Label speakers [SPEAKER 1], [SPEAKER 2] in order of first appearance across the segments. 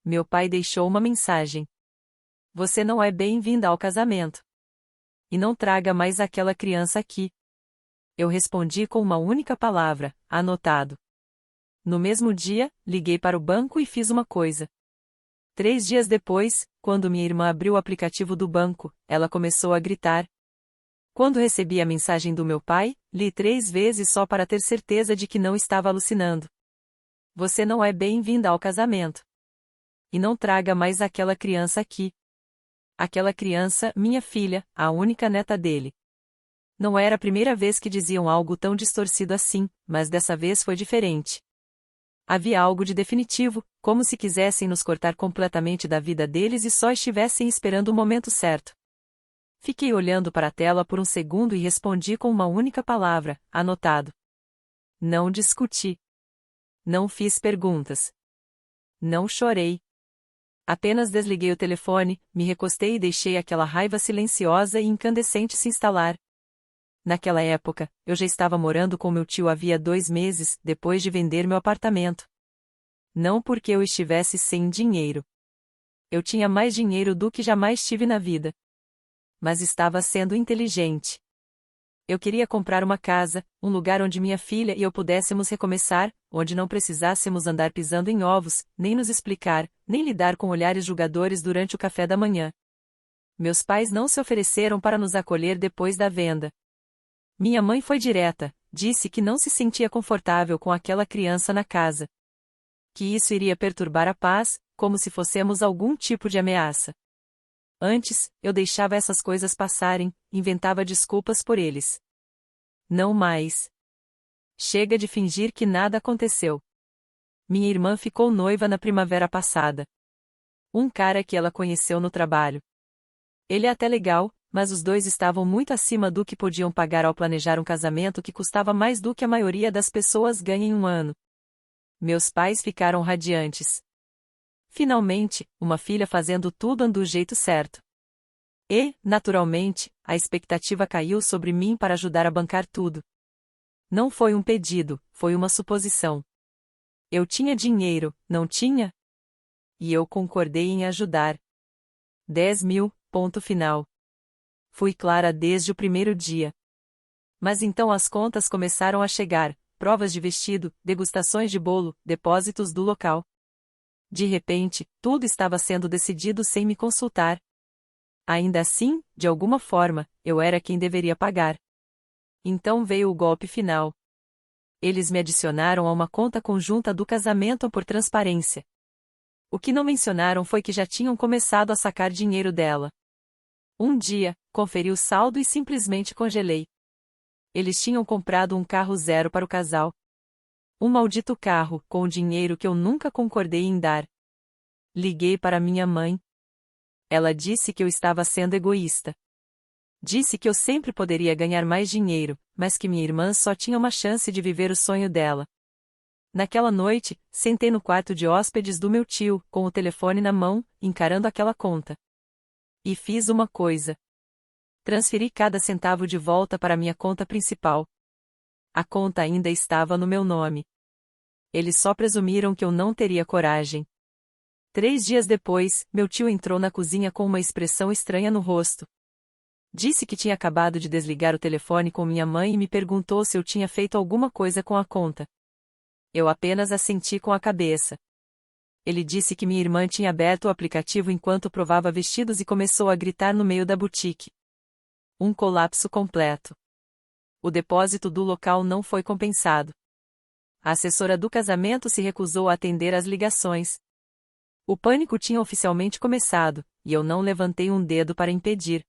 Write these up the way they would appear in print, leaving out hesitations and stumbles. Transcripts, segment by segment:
[SPEAKER 1] Meu pai deixou uma mensagem. Você não é bem-vinda ao casamento. E não traga mais aquela criança aqui. Eu respondi com uma única palavra: anotado. No mesmo dia, liguei para o banco e fiz uma coisa. 3 dias depois, quando minha irmã abriu o aplicativo do banco, ela começou a gritar. Quando recebi a mensagem do meu pai, li 3 vezes só para ter certeza de que não estava alucinando. Você não é bem-vinda ao casamento. E não traga mais aquela criança aqui. Aquela criança, minha filha, a única neta dele. Não era a primeira vez que diziam algo tão distorcido assim, mas dessa vez foi diferente. Havia algo de definitivo, como se quisessem nos cortar completamente da vida deles e só estivessem esperando o momento certo. Fiquei olhando para a tela por um segundo e respondi com uma única palavra: anotado. Não discuti. Não fiz perguntas. Não chorei. Apenas desliguei o telefone, me recostei e deixei aquela raiva silenciosa e incandescente se instalar. Naquela época, eu já estava morando com meu tio havia 2 meses, depois de vender meu apartamento. Não porque eu estivesse sem dinheiro. Eu tinha mais dinheiro do que jamais tive na vida. Mas estava sendo inteligente. Eu queria comprar uma casa, um lugar onde minha filha e eu pudéssemos recomeçar, onde não precisássemos andar pisando em ovos, nem nos explicar, nem lidar com olhares julgadores durante o café da manhã. Meus pais não se ofereceram para nos acolher depois da venda. Minha mãe foi direta, disse que não se sentia confortável com aquela criança na casa. Que isso iria perturbar a paz, como se fossemos algum tipo de ameaça. Antes, eu deixava essas coisas passarem, inventava desculpas por eles. Não mais. Chega de fingir que nada aconteceu. Minha irmã ficou noiva na primavera passada. Um cara que ela conheceu no trabalho. Ele é até legal, mas os dois estavam muito acima do que podiam pagar ao planejar um casamento que custava mais do que a maioria das pessoas ganha em um ano. Meus pais ficaram radiantes. Finalmente, uma filha fazendo tudo do jeito certo. E, naturalmente, a expectativa caiu sobre mim para ajudar a bancar tudo. Não foi um pedido, foi uma suposição. Eu tinha dinheiro, não tinha? E eu concordei em ajudar. 10 mil, ponto final. Fui clara desde o primeiro dia. Mas então as contas começaram a chegar, provas de vestido, degustações de bolo, depósitos do local. De repente, tudo estava sendo decidido sem me consultar. Ainda assim, de alguma forma, eu era quem deveria pagar. Então veio o golpe final. Eles me adicionaram a uma conta conjunta do casamento por transparência. O que não mencionaram foi que já tinham começado a sacar dinheiro dela. Um dia, conferi o saldo e simplesmente congelei. Eles tinham comprado um carro zero para o casal. Um maldito carro, com o dinheiro que eu nunca concordei em dar. Liguei para minha mãe. Ela disse que eu estava sendo egoísta. Disse que eu sempre poderia ganhar mais dinheiro, mas que minha irmã só tinha uma chance de viver o sonho dela. Naquela noite, sentei no quarto de hóspedes do meu tio, com o telefone na mão, encarando aquela conta. E fiz uma coisa. Transferi cada centavo de volta para minha conta principal. A conta ainda estava no meu nome. Eles só presumiram que eu não teria coragem. 3 dias depois, meu tio entrou na cozinha com uma expressão estranha no rosto. Disse que tinha acabado de desligar o telefone com minha mãe e me perguntou se eu tinha feito alguma coisa com a conta. Eu apenas assenti com a cabeça. Ele disse que minha irmã tinha aberto o aplicativo enquanto provava vestidos e começou a gritar no meio da boutique. Um colapso completo. O depósito do local não foi compensado. A assessora do casamento se recusou a atender às ligações. O pânico tinha oficialmente começado, e eu não levantei um dedo para impedir.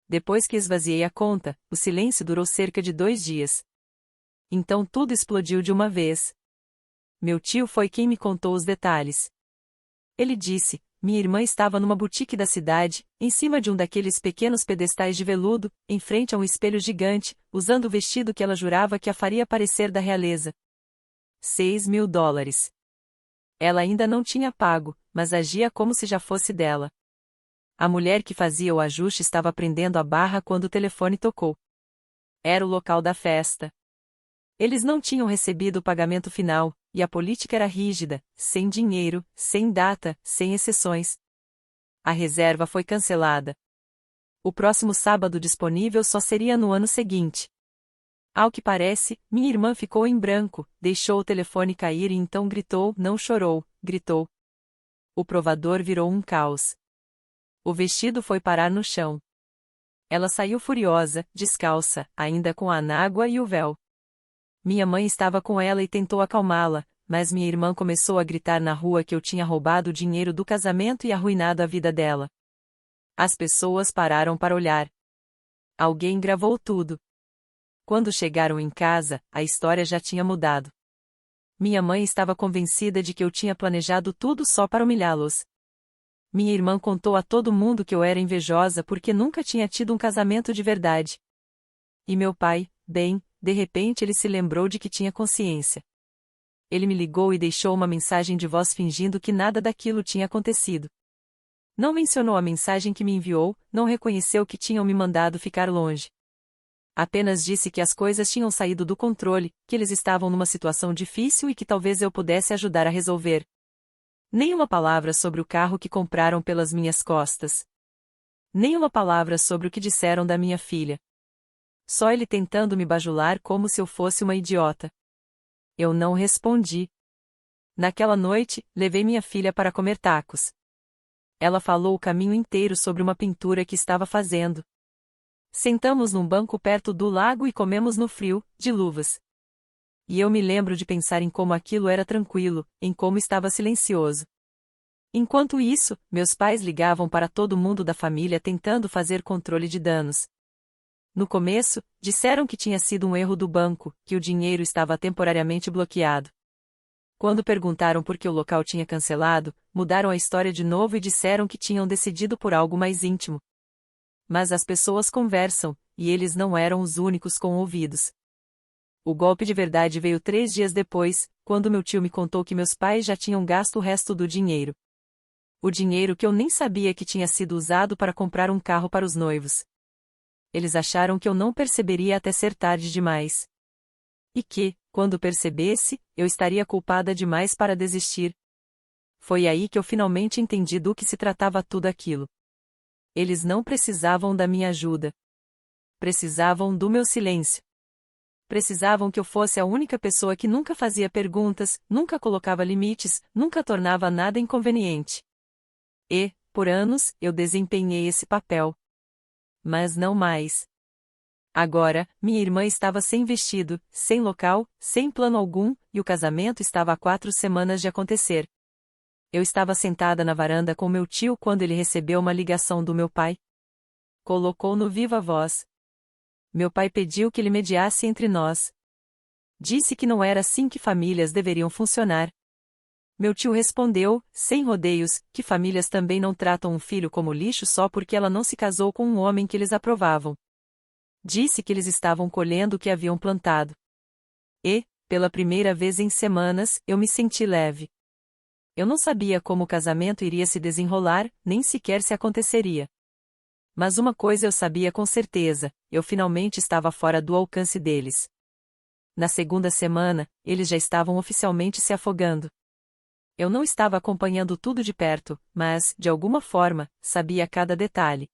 [SPEAKER 1] Depois que esvaziei a conta, o silêncio durou cerca de 2 dias. Então tudo explodiu de uma vez. Meu tio foi quem me contou os detalhes. Ele disse: minha irmã estava numa boutique da cidade, em cima de um daqueles pequenos pedestais de veludo, em frente a um espelho gigante, usando o vestido que ela jurava que a faria parecer da realeza. 6 mil dólares. Ela ainda não tinha pago, mas agia como se já fosse dela. A mulher que fazia o ajuste estava prendendo a barra quando o telefone tocou. Era o local da festa. Eles não tinham recebido o pagamento final, e a política era rígida, sem dinheiro, sem data, sem exceções. A reserva foi cancelada. O próximo sábado disponível só seria no ano seguinte. Ao que parece, minha irmã ficou em branco, deixou o telefone cair e então gritou, não chorou, gritou. O provador virou um caos. O vestido foi parar no chão. Ela saiu furiosa, descalça, ainda com a anágua e o véu. Minha mãe estava com ela e tentou acalmá-la, mas minha irmã começou a gritar na rua que eu tinha roubado o dinheiro do casamento e arruinado a vida dela. As pessoas pararam para olhar. Alguém gravou tudo. Quando chegaram em casa, a história já tinha mudado. Minha mãe estava convencida de que eu tinha planejado tudo só para humilhá-los. Minha irmã contou a todo mundo que eu era invejosa porque nunca tinha tido um casamento de verdade. E meu pai, bem, de repente ele se lembrou de que tinha consciência. Ele me ligou e deixou uma mensagem de voz fingindo que nada daquilo tinha acontecido. Não mencionou a mensagem que me enviou, não reconheceu que tinham me mandado ficar longe. Apenas disse que as coisas tinham saído do controle, que eles estavam numa situação difícil e que talvez eu pudesse ajudar a resolver. Nenhuma palavra sobre o carro que compraram pelas minhas costas. Nenhuma palavra sobre o que disseram da minha filha. Só ele tentando me bajular como se eu fosse uma idiota. Eu não respondi. Naquela noite, levei minha filha para comer tacos. Ela falou o caminho inteiro sobre uma pintura que estava fazendo. Sentamos num banco perto do lago e comemos no frio, de luvas. E eu me lembro de pensar em como aquilo era tranquilo, em como estava silencioso. Enquanto isso, meus pais ligavam para todo mundo da família tentando fazer controle de danos. No começo, disseram que tinha sido um erro do banco, que o dinheiro estava temporariamente bloqueado. Quando perguntaram por que o local tinha cancelado, mudaram a história de novo e disseram que tinham decidido por algo mais íntimo. Mas as pessoas conversam, e eles não eram os únicos com ouvidos. O golpe de verdade veio 3 dias depois, quando meu tio me contou que meus pais já tinham gasto o resto do dinheiro. O dinheiro que eu nem sabia que tinha sido usado para comprar um carro para os noivos. Eles acharam que eu não perceberia até ser tarde demais. E que, quando percebesse, eu estaria culpada demais para desistir. Foi aí que eu finalmente entendi do que se tratava tudo aquilo. Eles não precisavam da minha ajuda. Precisavam do meu silêncio. Precisavam que eu fosse a única pessoa que nunca fazia perguntas, nunca colocava limites, nunca tornava nada inconveniente. E, por anos, eu desempenhei esse papel. Mas não mais. Agora, minha irmã estava sem vestido, sem local, sem plano algum, e o casamento estava há 4 semanas de acontecer. Eu estava sentada na varanda com meu tio quando ele recebeu uma ligação do meu pai. Colocou no viva voz. Meu pai pediu que ele mediasse entre nós. Disse que não era assim que famílias deveriam funcionar. Meu tio respondeu, sem rodeios, que famílias também não tratam um filho como lixo só porque ela não se casou com um homem que eles aprovavam. Disse que eles estavam colhendo o que haviam plantado. E, pela primeira vez em semanas, eu me senti leve. Eu não sabia como o casamento iria se desenrolar, nem sequer se aconteceria. Mas uma coisa eu sabia com certeza, eu finalmente estava fora do alcance deles. Na segunda semana, eles já estavam oficialmente se afogando. Eu não estava acompanhando tudo de perto, mas, de alguma forma, sabia cada detalhe.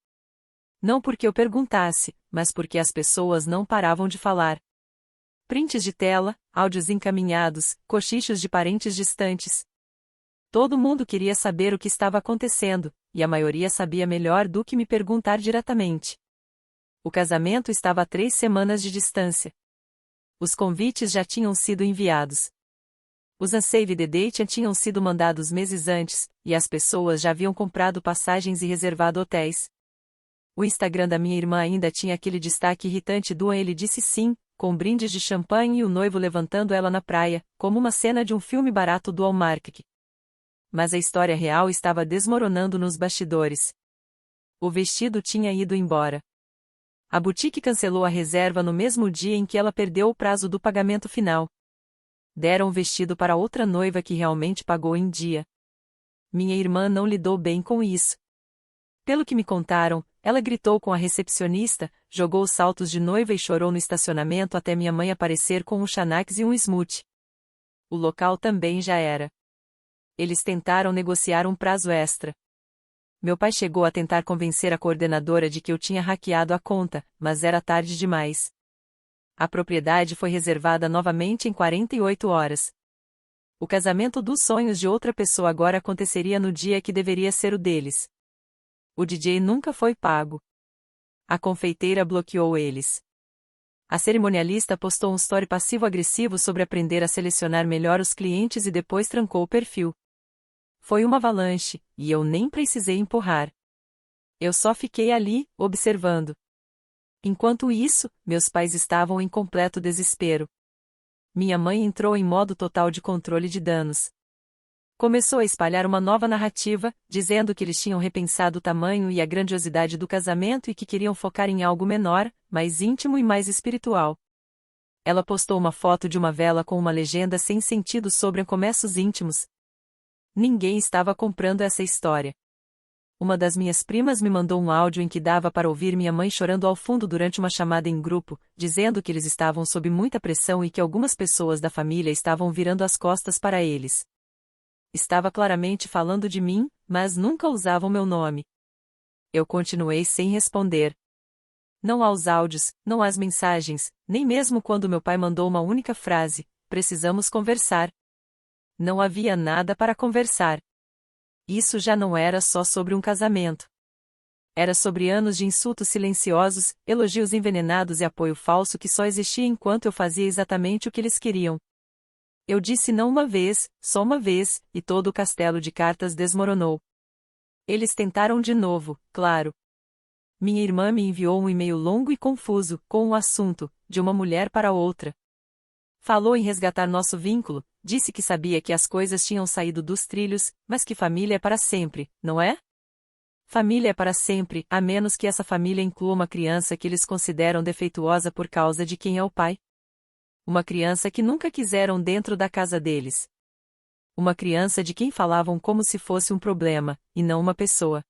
[SPEAKER 1] Não porque eu perguntasse, mas porque as pessoas não paravam de falar. Prints de tela, áudios encaminhados, cochichos de parentes distantes. Todo mundo queria saber o que estava acontecendo, e a maioria sabia melhor do que me perguntar diretamente. O casamento estava a 3 semanas de distância. Os convites já tinham sido enviados. Os save the date tinham sido mandados meses antes, e as pessoas já haviam comprado passagens e reservado hotéis. O Instagram da minha irmã ainda tinha aquele destaque irritante do ele disse sim, com brindes de champanhe e o noivo levantando ela na praia, como uma cena de um filme barato do Hallmark. Mas a história real estava desmoronando nos bastidores. O vestido tinha ido embora. A boutique cancelou a reserva no mesmo dia em que ela perdeu o prazo do pagamento final. Deram o vestido para outra noiva que realmente pagou em dia. Minha irmã não lidou bem com isso. Pelo que me contaram, ela gritou com a recepcionista, jogou os saltos de noiva e chorou no estacionamento até minha mãe aparecer com um Xanax e um smoothie. O local também já era. Eles tentaram negociar um prazo extra. Meu pai chegou a tentar convencer a coordenadora de que eu tinha hackeado a conta, mas era tarde demais. A propriedade foi reservada novamente em 48 horas. O casamento dos sonhos de outra pessoa agora aconteceria no dia que deveria ser o deles. O DJ nunca foi pago. A confeiteira bloqueou eles. A cerimonialista postou um story passivo-agressivo sobre aprender a selecionar melhor os clientes e depois trancou o perfil. Foi uma avalanche, e eu nem precisei empurrar. Eu só fiquei ali, observando. Enquanto isso, meus pais estavam em completo desespero. Minha mãe entrou em modo total de controle de danos. Começou a espalhar uma nova narrativa, dizendo que eles tinham repensado o tamanho e a grandiosidade do casamento e que queriam focar em algo menor, mais íntimo e mais espiritual. Ela postou uma foto de uma vela com uma legenda sem sentido sobre começos íntimos. Ninguém estava comprando essa história. Uma das minhas primas me mandou um áudio em que dava para ouvir minha mãe chorando ao fundo durante uma chamada em grupo, dizendo que eles estavam sob muita pressão e que algumas pessoas da família estavam virando as costas para eles. Estava claramente falando de mim, mas nunca usavam meu nome. Eu continuei sem responder. Não aos áudios, não às mensagens, nem mesmo quando meu pai mandou uma única frase: precisamos conversar. Não havia nada para conversar. Isso já não era só sobre um casamento. Era sobre anos de insultos silenciosos, elogios envenenados e apoio falso que só existia enquanto eu fazia exatamente o que eles queriam. Eu disse não uma vez, só uma vez, e todo o castelo de cartas desmoronou. Eles tentaram de novo, claro. Minha irmã me enviou um e-mail longo e confuso, com o assunto, de uma mulher para outra. Falou em resgatar nosso vínculo, disse que sabia que as coisas tinham saído dos trilhos, mas que família é para sempre, não é? Família é para sempre, a menos que essa família inclua uma criança que eles consideram defeituosa por causa de quem é o pai. Uma criança que nunca quiseram dentro da casa deles. Uma criança de quem falavam como se fosse um problema, e não uma pessoa.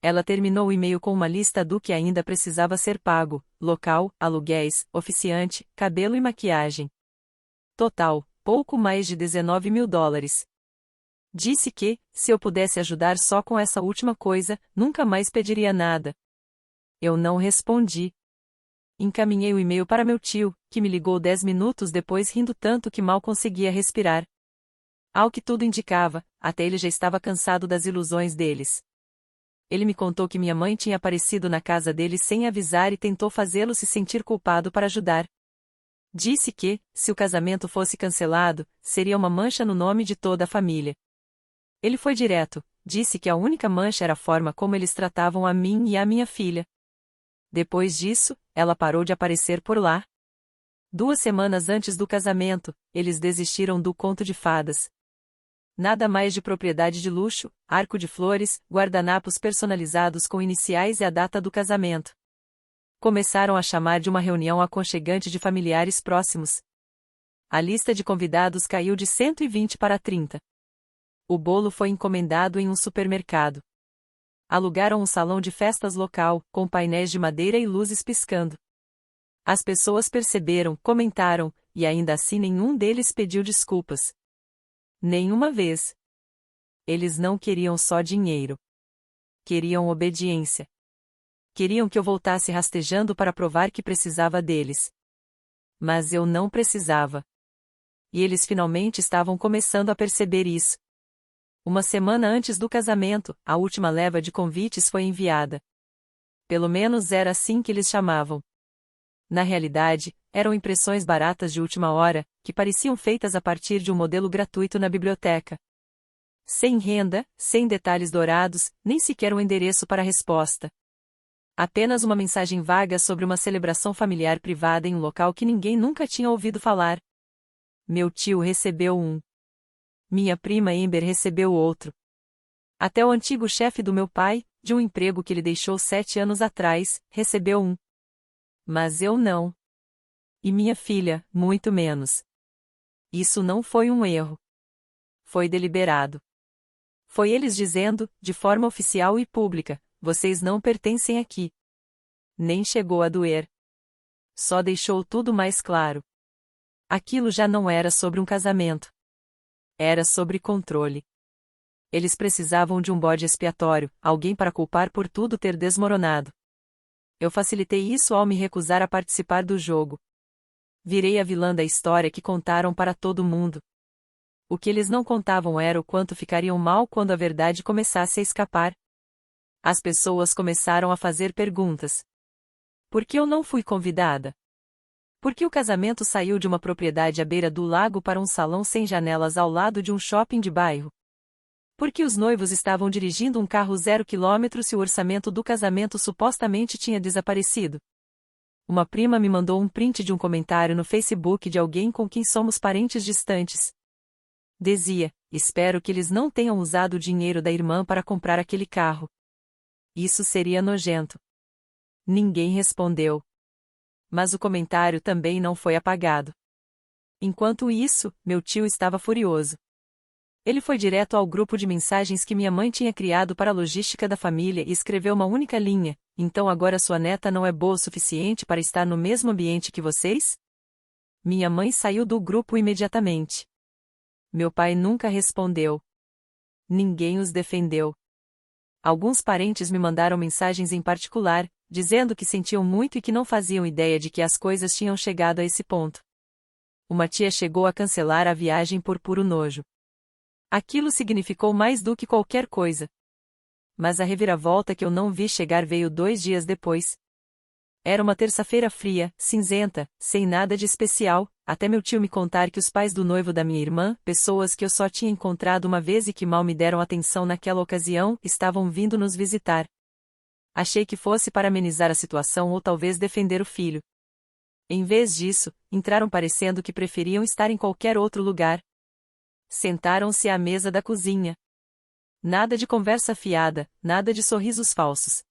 [SPEAKER 1] Ela terminou o e-mail com uma lista do que ainda precisava ser pago: local, aluguéis, oficiante, cabelo e maquiagem. Total, pouco mais de $19.000. Disse que, se eu pudesse ajudar só com essa última coisa, nunca mais pediria nada. Eu não respondi. Encaminhei o e-mail para meu tio, que me ligou 10 minutos depois rindo tanto que mal conseguia respirar. Ao que tudo indicava, até ele já estava cansado das ilusões deles. Ele me contou que minha mãe tinha aparecido na casa dele sem avisar e tentou fazê-lo se sentir culpado para ajudar. Disse que, se o casamento fosse cancelado, seria uma mancha no nome de toda a família. Ele foi direto, disse que a única mancha era a forma como eles tratavam a mim e a minha filha. Depois disso, ela parou de aparecer por lá. 2 semanas antes do casamento, eles desistiram do conto de fadas. Nada mais de propriedade de luxo, arco de flores, guardanapos personalizados com iniciais e a data do casamento. Começaram a chamar de uma reunião aconchegante de familiares próximos. A lista de convidados caiu de 120 para 30. O bolo foi encomendado em um supermercado. Alugaram um salão de festas local, com painéis de madeira e luzes piscando. As pessoas perceberam, comentaram, e ainda assim nenhum deles pediu desculpas. Nenhuma vez. Eles não queriam só dinheiro. Queriam obediência. Queriam que eu voltasse rastejando para provar que precisava deles. Mas eu não precisava. E eles finalmente estavam começando a perceber isso. Uma semana antes do casamento, a última leva de convites foi enviada. Pelo menos era assim que eles chamavam. Na realidade, eram impressões baratas de última hora, que pareciam feitas a partir de um modelo gratuito na biblioteca. Sem renda, sem detalhes dourados, nem sequer um endereço para a resposta. Apenas uma mensagem vaga sobre uma celebração familiar privada em um local que ninguém nunca tinha ouvido falar. Meu tio recebeu um. Minha prima Amber recebeu outro. Até o antigo chefe do meu pai, de um emprego que ele deixou 7 anos atrás, recebeu um. Mas eu não. E minha filha, muito menos. Isso não foi um erro. Foi deliberado. Foi eles dizendo, de forma oficial e pública: vocês não pertencem aqui. Nem chegou a doer. Só deixou tudo mais claro. Aquilo já não era sobre um casamento. Era sobre controle. Eles precisavam de um bode expiatório, alguém para culpar por tudo ter desmoronado. Eu facilitei isso ao me recusar a participar do jogo. Virei a vilã da história que contaram para todo mundo. O que eles não contavam era o quanto ficariam mal quando a verdade começasse a escapar. As pessoas começaram a fazer perguntas. Por que eu não fui convidada? Por que o casamento saiu de uma propriedade à beira do lago para um salão sem janelas ao lado de um shopping de bairro? Por que os noivos estavam dirigindo um carro 0 km se o orçamento do casamento supostamente tinha desaparecido? Uma prima me mandou um print de um comentário no Facebook de alguém com quem somos parentes distantes. Dizia: espero que eles não tenham usado o dinheiro da irmã para comprar aquele carro. Isso seria nojento. Ninguém respondeu. Mas o comentário também não foi apagado. Enquanto isso, meu tio estava furioso. Ele foi direto ao grupo de mensagens que minha mãe tinha criado para a logística da família e escreveu uma única linha: então agora sua neta não é boa o suficiente para estar no mesmo ambiente que vocês? Minha mãe saiu do grupo imediatamente. Meu pai nunca respondeu. Ninguém os defendeu. Alguns parentes me mandaram mensagens em particular, dizendo que sentiam muito e que não faziam ideia de que as coisas tinham chegado a esse ponto. Uma tia chegou a cancelar a viagem por puro nojo. Aquilo significou mais do que qualquer coisa. Mas a reviravolta que eu não vi chegar veio 2 dias depois. Era uma terça-feira fria, cinzenta, sem nada de especial, até meu tio me contar que os pais do noivo da minha irmã, pessoas que eu só tinha encontrado uma vez e que mal me deram atenção naquela ocasião, estavam vindo nos visitar. Achei que fosse para amenizar a situação ou talvez defender o filho. Em vez disso, entraram parecendo que preferiam estar em qualquer outro lugar. Sentaram-se à mesa da cozinha. Nada de conversa fiada, nada de sorrisos falsos.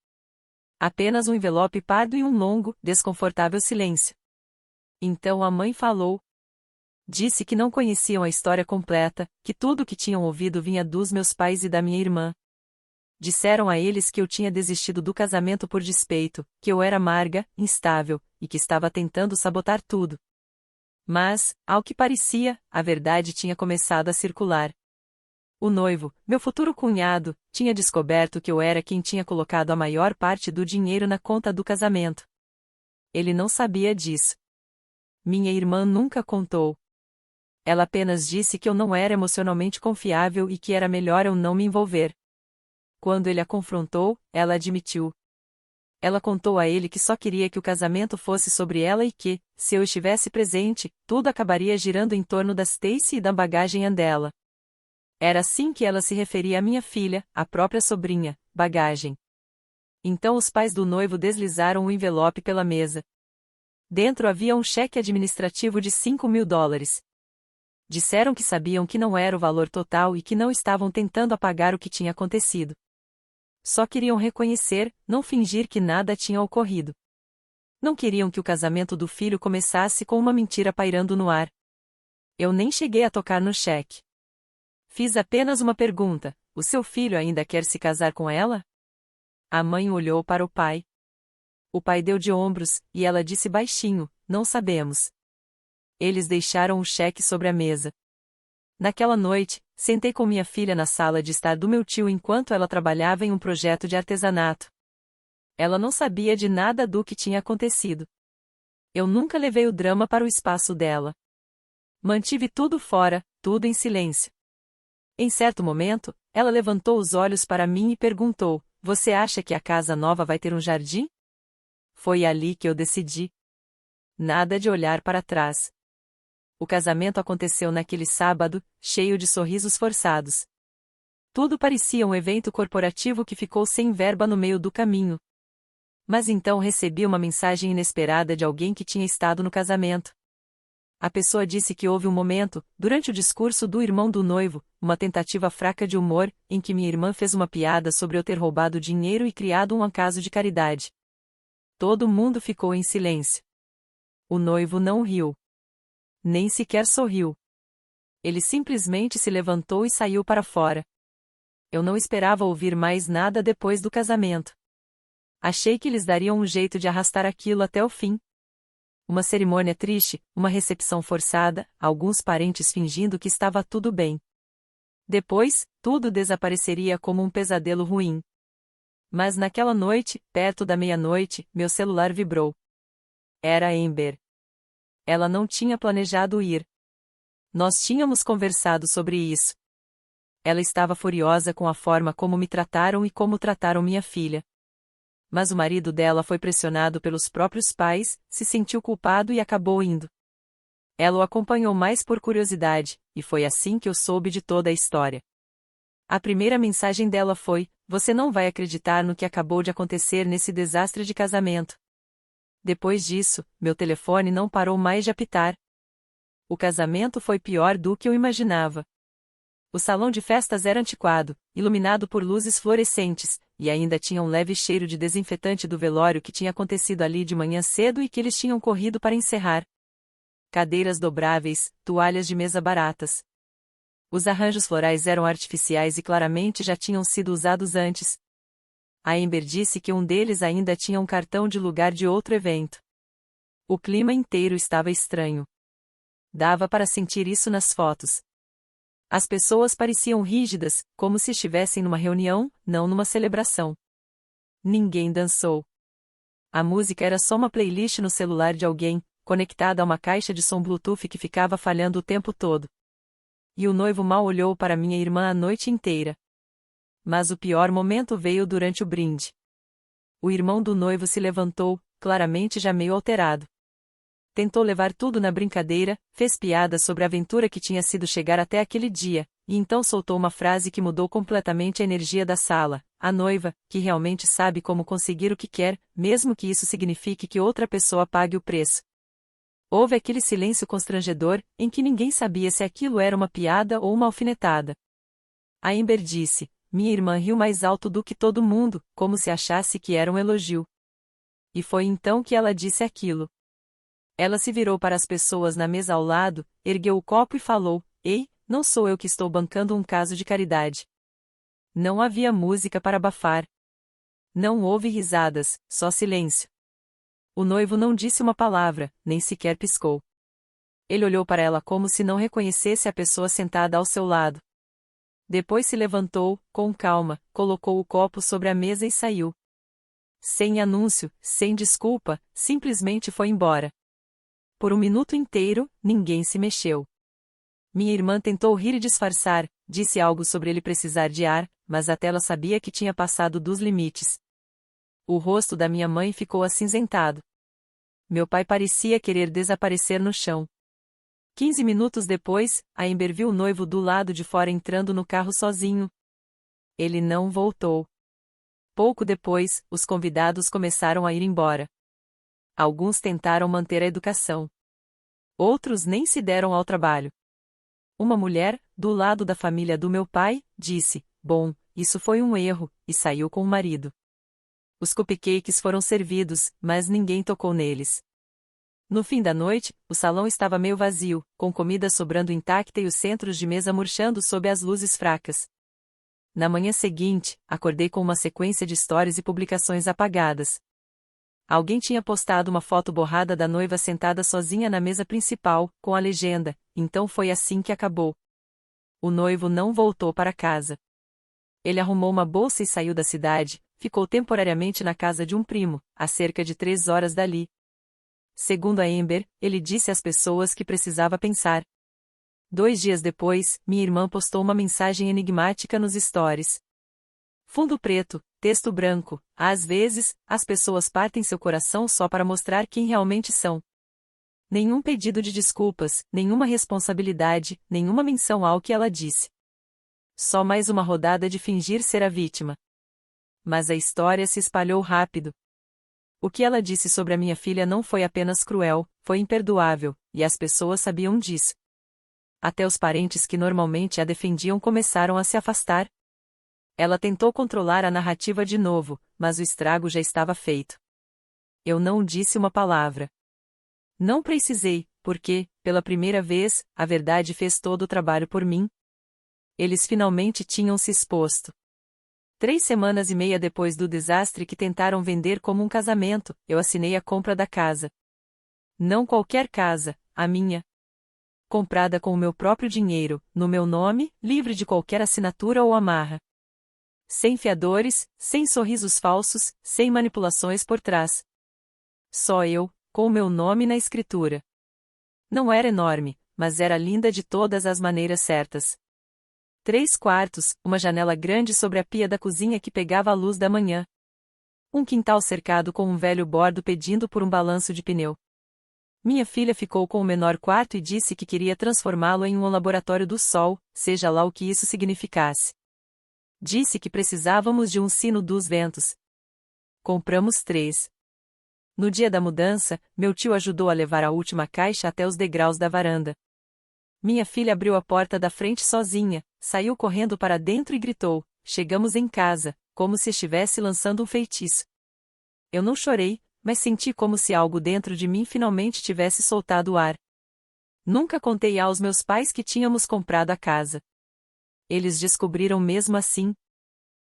[SPEAKER 1] Apenas um envelope pardo e um longo, desconfortável silêncio. Então a mãe falou. Disse que não conheciam a história completa, que tudo o que tinham ouvido vinha dos meus pais e da minha irmã. Disseram a eles que eu tinha desistido do casamento por despeito, que eu era amarga, instável, e que estava tentando sabotar tudo. Mas, ao que parecia, a verdade tinha começado a circular. O noivo, meu futuro cunhado, tinha descoberto que eu era quem tinha colocado a maior parte do dinheiro na conta do casamento. Ele não sabia disso. Minha irmã nunca contou. Ela apenas disse que eu não era emocionalmente confiável e que era melhor eu não me envolver. Quando ele a confrontou, ela admitiu. Ela contou a ele que só queria que o casamento fosse sobre ela e que, se eu estivesse presente, tudo acabaria girando em torno da Stacy e da bagagem dela. Era assim que ela se referia à minha filha, a própria sobrinha, bagagem. Então os pais do noivo deslizaram o envelope pela mesa. Dentro havia um cheque administrativo de $5.000. Disseram que sabiam que não era o valor total e que não estavam tentando apagar o que tinha acontecido. Só queriam reconhecer, não fingir que nada tinha ocorrido. Não queriam que o casamento do filho começasse com uma mentira pairando no ar. Eu nem cheguei a tocar no cheque. Fiz apenas uma pergunta: o seu filho ainda quer se casar com ela? A mãe olhou para o pai. O pai deu de ombros, e ela disse baixinho: não sabemos. Eles deixaram o cheque sobre a mesa. Naquela noite, sentei com minha filha na sala de estar do meu tio enquanto ela trabalhava em um projeto de artesanato. Ela não sabia de nada do que tinha acontecido. Eu nunca levei o drama para o espaço dela. Mantive tudo fora, tudo em silêncio. Em certo momento, ela levantou os olhos para mim e perguntou: você acha que a casa nova vai ter um jardim? Foi ali que eu decidi. Nada de olhar para trás. O casamento aconteceu naquele sábado, cheio de sorrisos forçados. Tudo parecia um evento corporativo que ficou sem verba no meio do caminho. Mas então recebi uma mensagem inesperada de alguém que tinha estado no casamento. A pessoa disse que houve um momento, durante o discurso do irmão do noivo, uma tentativa fraca de humor, em que minha irmã fez uma piada sobre eu ter roubado dinheiro e criado um acaso de caridade. Todo mundo ficou em silêncio. O noivo não riu. Nem sequer sorriu. Ele simplesmente se levantou e saiu para fora. Eu não esperava ouvir mais nada depois do casamento. Achei que eles dariam um jeito de arrastar aquilo até o fim. Uma cerimônia triste, uma recepção forçada, alguns parentes fingindo que estava tudo bem. Depois, tudo desapareceria como um pesadelo ruim. Mas naquela noite, perto da meia-noite, meu celular vibrou. Era Amber. Ela não tinha planejado ir. Nós tínhamos conversado sobre isso. Ela estava furiosa com a forma como me trataram e como trataram minha filha. Mas o marido dela foi pressionado pelos próprios pais, se sentiu culpado e acabou indo. Ela o acompanhou mais por curiosidade, e foi assim que eu soube de toda a história. A primeira mensagem dela foi: "Você não vai acreditar no que acabou de acontecer nesse desastre de casamento." Depois disso, meu telefone não parou mais de apitar. O casamento foi pior do que eu imaginava. O salão de festas era antiquado, iluminado por luzes fluorescentes, e ainda tinha um leve cheiro de desinfetante do velório que tinha acontecido ali de manhã cedo e que eles tinham corrido para encerrar. Cadeiras dobráveis, toalhas de mesa baratas. Os arranjos florais eram artificiais e claramente já tinham sido usados antes. A Amber disse que um deles ainda tinha um cartão de lugar de outro evento. O clima inteiro estava estranho. Dava para sentir isso nas fotos. As pessoas pareciam rígidas, como se estivessem numa reunião, não numa celebração. Ninguém dançou. A música era só uma playlist no celular de alguém, conectada a uma caixa de som Bluetooth que ficava falhando o tempo todo. E o noivo mal olhou para minha irmã a noite inteira. Mas o pior momento veio durante o brinde. O irmão do noivo se levantou, claramente já meio alterado. Tentou levar tudo na brincadeira, fez piada sobre a aventura que tinha sido chegar até aquele dia, e então soltou uma frase que mudou completamente a energia da sala: "A noiva, que realmente sabe como conseguir o que quer, mesmo que isso signifique que outra pessoa pague o preço." Houve aquele silêncio constrangedor, em que ninguém sabia se aquilo era uma piada ou uma alfinetada. A Amber disse: "Minha irmã riu mais alto do que todo mundo, como se achasse que era um elogio." E foi então que ela disse aquilo. Ela se virou para as pessoas na mesa ao lado, ergueu o copo e falou: "Ei, não sou eu que estou bancando um caso de caridade." Não havia música para abafar. Não houve risadas, só silêncio. O noivo não disse uma palavra, nem sequer piscou. Ele olhou para ela como se não reconhecesse a pessoa sentada ao seu lado. Depois se levantou, com calma, colocou o copo sobre a mesa e saiu. Sem anúncio, sem desculpa, simplesmente foi embora. Por um minuto inteiro, ninguém se mexeu. Minha irmã tentou rir e disfarçar, disse algo sobre ele precisar de ar, mas até ela sabia que tinha passado dos limites. O rosto da minha mãe ficou acinzentado. Meu pai parecia querer desaparecer no chão. 15 minutos depois, a Amber viu o noivo do lado de fora entrando no carro sozinho. Ele não voltou. Pouco depois, os convidados começaram a ir embora. Alguns tentaram manter a educação. Outros nem se deram ao trabalho. Uma mulher, do lado da família do meu pai, disse: "Bom, isso foi um erro", e saiu com o marido. Os cupcakes foram servidos, mas ninguém tocou neles. No fim da noite, o salão estava meio vazio, com comida sobrando intacta e os centros de mesa murchando sob as luzes fracas. Na manhã seguinte, acordei com uma sequência de stories e publicações apagadas. Alguém tinha postado uma foto borrada da noiva sentada sozinha na mesa principal, com a legenda: "Então foi assim que acabou." O noivo não voltou para casa. Ele arrumou uma bolsa e saiu da cidade, ficou temporariamente na casa de um primo, a cerca de 3 horas dali. Segundo a Amber, ele disse às pessoas que precisava pensar. 2 dias depois, minha irmã postou uma mensagem enigmática nos stories. Fundo preto, texto branco: "Às vezes, as pessoas partem seu coração só para mostrar quem realmente são." Nenhum pedido de desculpas, nenhuma responsabilidade, nenhuma menção ao que ela disse. Só mais uma rodada de fingir ser a vítima. Mas a história se espalhou rápido. O que ela disse sobre a minha filha não foi apenas cruel, foi imperdoável, e as pessoas sabiam disso. Até os parentes que normalmente a defendiam começaram a se afastar. Ela tentou controlar a narrativa de novo, mas o estrago já estava feito. Eu não disse uma palavra. Não precisei, porque, pela primeira vez, a verdade fez todo o trabalho por mim. Eles finalmente tinham se exposto. 3 semanas e meia depois do desastre que tentaram vender como um casamento, eu assinei a compra da casa. Não qualquer casa, a minha. Comprada com o meu próprio dinheiro, no meu nome, livre de qualquer assinatura ou amarra. Sem fiadores, sem sorrisos falsos, sem manipulações por trás. Só eu, com o meu nome na escritura. Não era enorme, mas era linda de todas as maneiras certas. 3 quartos, uma janela grande sobre a pia da cozinha que pegava a luz da manhã. Um quintal cercado com um velho bordo pedindo por um balanço de pneu. Minha filha ficou com o menor quarto e disse que queria transformá-lo em um laboratório do sol, seja lá o que isso significasse. Disse que precisávamos de um sino dos ventos. Compramos 3. No dia da mudança, meu tio ajudou a levar a última caixa até os degraus da varanda. Minha filha abriu a porta da frente sozinha, saiu correndo para dentro e gritou: "Chegamos em casa", como se estivesse lançando um feitiço. Eu não chorei, mas senti como se algo dentro de mim finalmente tivesse soltado o ar. Nunca contei aos meus pais que tínhamos comprado a casa. Eles descobriram mesmo assim.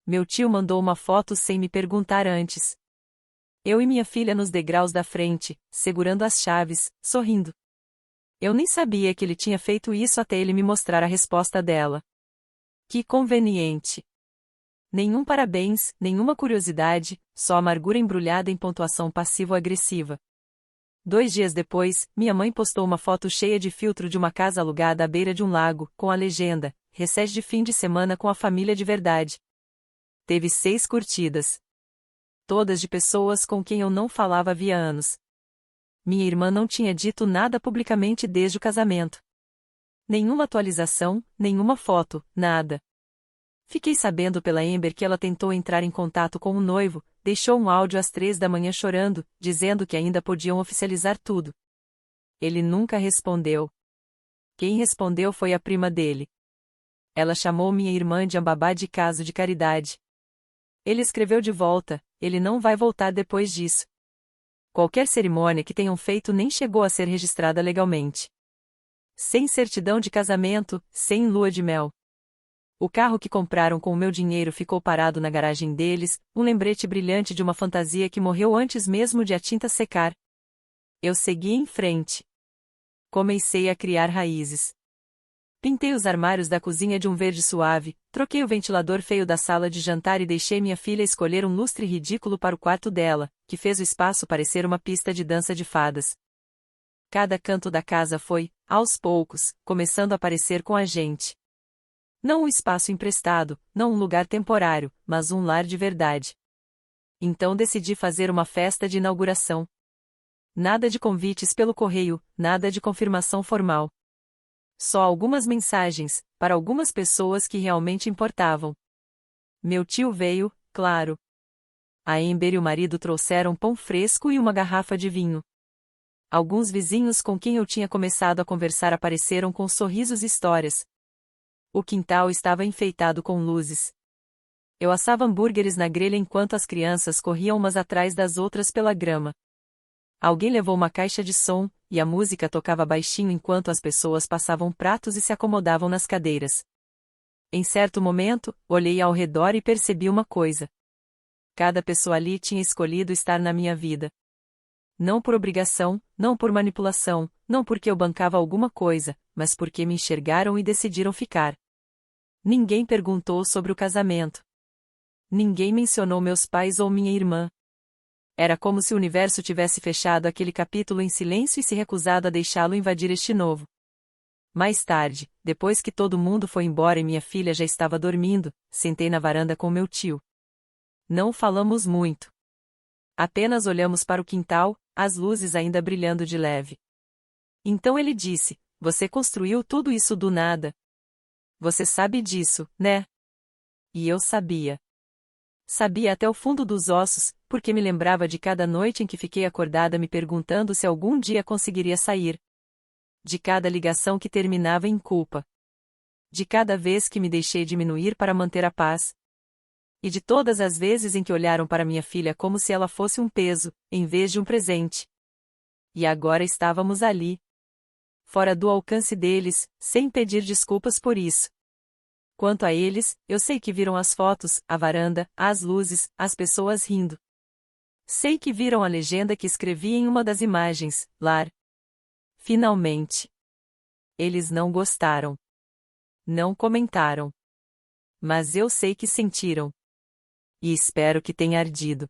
[SPEAKER 1] Meu tio mandou uma foto sem me perguntar antes. Eu e minha filha nos degraus da frente, segurando as chaves, sorrindo. Eu nem sabia que ele tinha feito isso até ele me mostrar a resposta dela. Que conveniente. Nenhum parabéns, nenhuma curiosidade, só amargura embrulhada em pontuação passivo-agressiva. 2 dias depois, minha mãe postou uma foto cheia de filtro de uma casa alugada à beira de um lago, com a legenda: "Recesse de fim de semana com a família de verdade". Teve 6 curtidas. Todas de pessoas com quem eu não falava havia anos. Minha irmã não tinha dito nada publicamente desde o casamento. Nenhuma atualização, nenhuma foto, nada. Fiquei sabendo pela Amber que ela tentou entrar em contato com o noivo, deixou um áudio às 3 da manhã chorando, dizendo que ainda podiam oficializar tudo. Ele nunca respondeu. Quem respondeu foi a prima dele. Ela chamou minha irmã de babá de caso de caridade. Ele escreveu de volta: "Ele não vai voltar depois disso". Qualquer cerimônia que tenham feito nem chegou a ser registrada legalmente. Sem certidão de casamento, sem lua de mel. O carro que compraram com o meu dinheiro ficou parado na garagem deles, um lembrete brilhante de uma fantasia que morreu antes mesmo de a tinta secar. Eu segui em frente. Comecei a criar raízes. Pintei os armários da cozinha de um verde suave, troquei o ventilador feio da sala de jantar e deixei minha filha escolher um lustre ridículo para o quarto dela, que fez o espaço parecer uma pista de dança de fadas. Cada canto da casa foi, aos poucos, começando a parecer com a gente. Não um espaço emprestado, não um lugar temporário, mas um lar de verdade. Então decidi fazer uma festa de inauguração. Nada de convites pelo correio, nada de confirmação formal. Só algumas mensagens, para algumas pessoas que realmente importavam. Meu tio veio, claro. A Amber e o marido trouxeram pão fresco e uma garrafa de vinho. Alguns vizinhos com quem eu tinha começado a conversar apareceram com sorrisos e histórias. O quintal estava enfeitado com luzes. Eu assava hambúrgueres na grelha enquanto as crianças corriam umas atrás das outras pela grama. Alguém levou uma caixa de som, e a música tocava baixinho enquanto as pessoas passavam pratos e se acomodavam nas cadeiras. Em certo momento, olhei ao redor e percebi uma coisa. Cada pessoa ali tinha escolhido estar na minha vida. Não por obrigação, não por manipulação, não porque eu bancava alguma coisa, mas porque me enxergaram e decidiram ficar. Ninguém perguntou sobre o casamento. Ninguém mencionou meus pais ou minha irmã. Era como se o universo tivesse fechado aquele capítulo em silêncio e se recusado a deixá-lo invadir este novo. Mais tarde, depois que todo mundo foi embora e minha filha já estava dormindo, sentei na varanda com meu tio. Não falamos muito. Apenas olhamos para o quintal, as luzes ainda brilhando de leve. Então ele disse: "Você construiu tudo isso do nada. Você sabe disso, né?" E eu sabia. Sabia até o fundo dos ossos, porque me lembrava de cada noite em que fiquei acordada me perguntando se algum dia conseguiria sair. De cada ligação que terminava em culpa. De cada vez que me deixei diminuir para manter a paz. E de todas as vezes em que olharam para minha filha como se ela fosse um peso, em vez de um presente. E agora estávamos ali. Fora do alcance deles, sem pedir desculpas por isso. Quanto a eles, eu sei que viram as fotos, a varanda, as luzes, as pessoas rindo. Sei que viram a legenda que escrevi em uma das imagens, lar. Finalmente. Eles não gostaram. Não comentaram. Mas eu sei que sentiram. E espero que tenha ardido.